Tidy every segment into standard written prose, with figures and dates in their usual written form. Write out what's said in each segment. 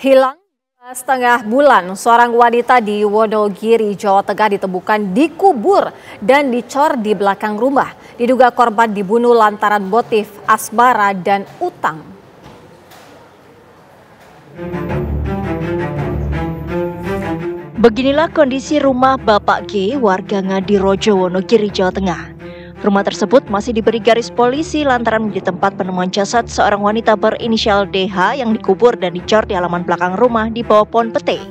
Hilang setengah bulan, seorang wanita di Wonogiri, Jawa Tengah ditemukan dikubur dan dicor di belakang rumah. Diduga korban dibunuh lantaran motif asmara dan utang. Beginilah kondisi rumah Bapak G, warga Ngadirojo, Wonogiri, Jawa Tengah. Rumah tersebut masih diberi garis polisi lantaran menjadi tempat penemuan jasad seorang wanita berinisial DH yang dikubur dan dicor di halaman belakang rumah di bawah pohon pete.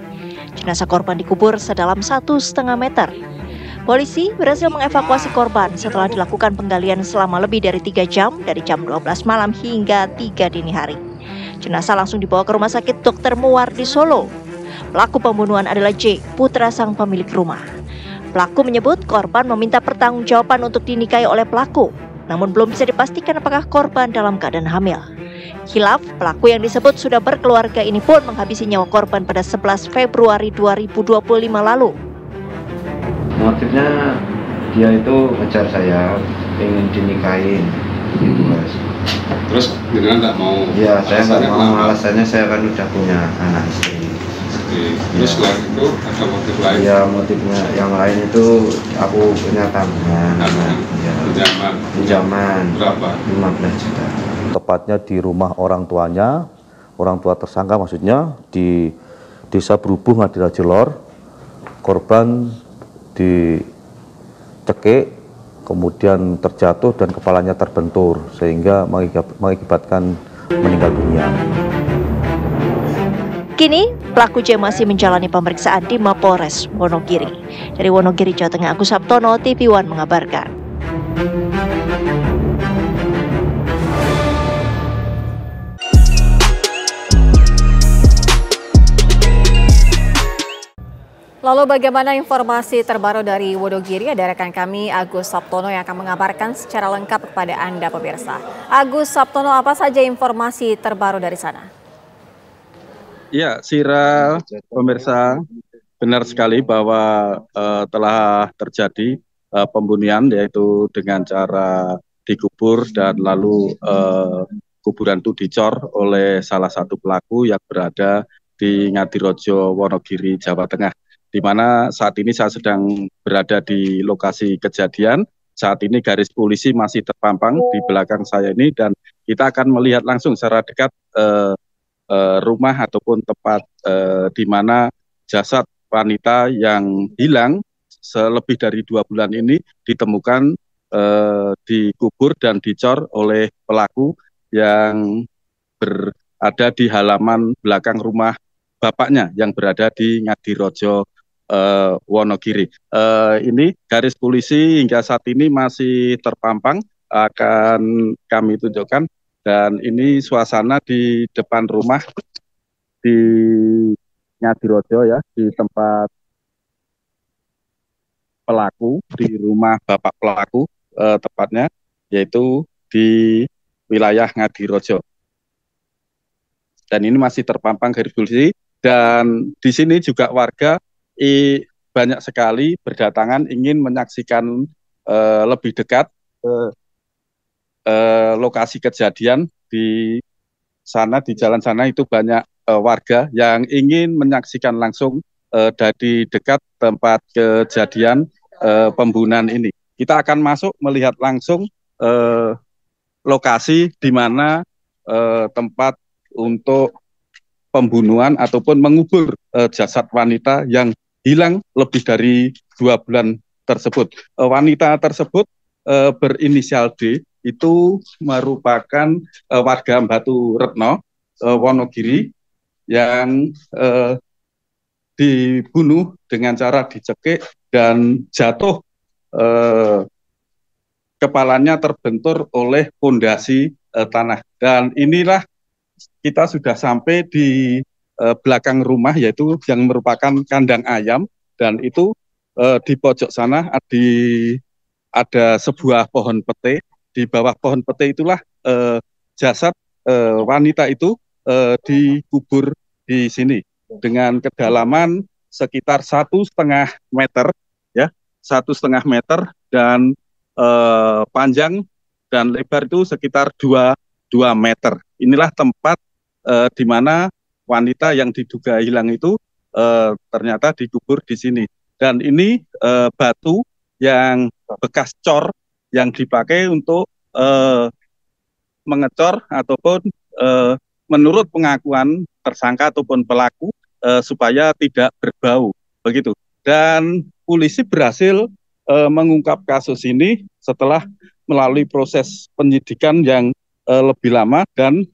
Jenazah korban dikubur sedalam 1,5 meter. Polisi berhasil mengevakuasi korban setelah dilakukan penggalian selama lebih dari 3 jam dari jam 12 malam hingga 3 dini hari. Jenazah langsung dibawa ke Rumah Sakit Dr. Muar di Solo. Pelaku pembunuhan adalah J, putra sang pemilik rumah. Pelaku menyebut korban meminta pertanggungjawaban untuk dinikahi oleh pelaku, namun belum bisa dipastikan apakah korban dalam keadaan hamil. Khilaf, pelaku yang disebut sudah berkeluarga ini pun menghabisi nyawa korban pada 11 Februari 2025 lalu. Motifnya dia itu ngejar saya, ingin dinikahin, gitu mas. Terus beneran nggak mau? Iya, saya nggak mau. Alasannya saya kan udah punya anak istri. Terus selain itu ada motif lain? Iya, motifnya yang lain itu aku punya tabungan. Ya. Pinjaman. Berapa? 15 juta. Tepatnya di rumah orang tuanya, orang tua tersangka maksudnya, di Desa Berhubung Ngadirojo Lor. Korban dicekik, kemudian terjatuh dan kepalanya terbentur sehingga mengakibatkan meninggal dunia. Kini, pelaku J masih menjalani pemeriksaan di Mapolres Wonogiri. Dari Wonogiri, Jawa Tengah, Agus Sabtono, TV One mengabarkan. Lalu bagaimana informasi terbaru dari Wonogiri? Ada rekan kami Agus Sabtono yang akan mengabarkan secara lengkap kepada Anda pemirsa. Agus Sabtono, apa saja informasi terbaru dari sana? Ya, Sira, pemirsa, benar sekali bahwa telah terjadi pembunuhan, yaitu dengan cara dikubur dan lalu kuburan itu dicor oleh salah satu pelaku yang berada di Ngadirojo, Wonogiri, Jawa Tengah. Di mana saat ini saya sedang berada di lokasi kejadian. Saat ini garis polisi masih terpampang di belakang saya ini dan kita akan melihat langsung secara dekat rumah ataupun tempat di mana jasad wanita yang hilang selebih dari 2 bulan ini ditemukan dikubur dan dicor oleh pelaku yang berada di halaman belakang rumah bapaknya yang berada di Ngadirojo, Wonogiri. Ini garis polisi hingga saat ini masih terpampang, akan kami tunjukkan. Dan ini suasana di depan rumah di Ngadirojo ya, di tempat pelaku, di rumah bapak pelaku tepatnya, yaitu di wilayah Ngadirojo. Dan ini masih terpampang garis polisi dan di sini juga warga banyak sekali berdatangan ingin menyaksikan lebih dekat lokasi kejadian di sana, di jalan sana itu banyak warga yang ingin menyaksikan langsung dari dekat tempat kejadian pembunuhan ini. Kita akan masuk melihat langsung lokasi di mana tempat untuk pembunuhan ataupun mengubur jasad wanita yang hilang lebih dari 2 bulan tersebut. Wanita tersebut berinisial D, itu merupakan warga Batu Retno, Wonogiri, yang dibunuh dengan cara dicekik dan jatuh, kepalanya terbentur oleh pondasi tanah. Dan inilah kita sudah sampai di belakang rumah, yaitu yang merupakan kandang ayam, dan itu di pojok sana ada sebuah pohon pete. Di bawah pohon pete itulah jasad wanita itu dikubur di sini dengan kedalaman sekitar 1,5 meter, ya, 1,5 meter dan panjang dan lebar itu sekitar 2 meter. Inilah tempat di mana wanita yang diduga hilang itu ternyata dikubur di sini. Dan ini batu yang bekas cor yang dipakai untuk mengecor ataupun menurut pengakuan tersangka ataupun pelaku supaya tidak berbau begitu. Dan polisi berhasil mengungkap kasus ini setelah melalui proses penyidikan yang lebih lama dan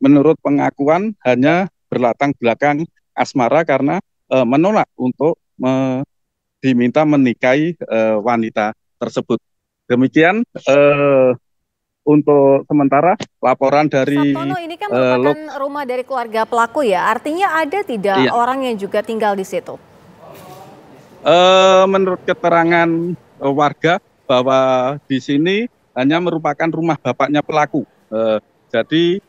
menurut pengakuan hanya berlatar belakang asmara karena menolak untuk diminta menikahi wanita tersebut. Demikian untuk sementara laporan dari Sabtono, ini kan merupakan rumah dari keluarga pelaku ya. Artinya ada tidak orang yang juga tinggal di situ? Menurut keterangan warga bahwa di sini hanya merupakan rumah bapaknya pelaku. Jadi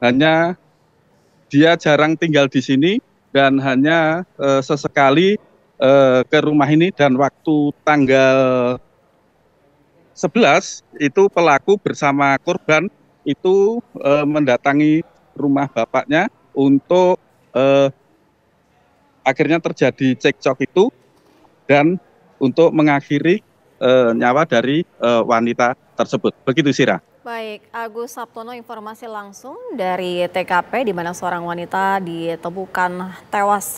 hanya dia jarang tinggal di sini dan hanya sesekali ke rumah ini, dan waktu tanggal 11 itu pelaku bersama korban itu mendatangi rumah bapaknya untuk akhirnya terjadi cekcok itu dan untuk mengakhiri nyawa dari wanita tersebut. Begitu, Sira. Baik, Agus Sabtono, informasi langsung dari TKP di mana seorang wanita ditemukan tewas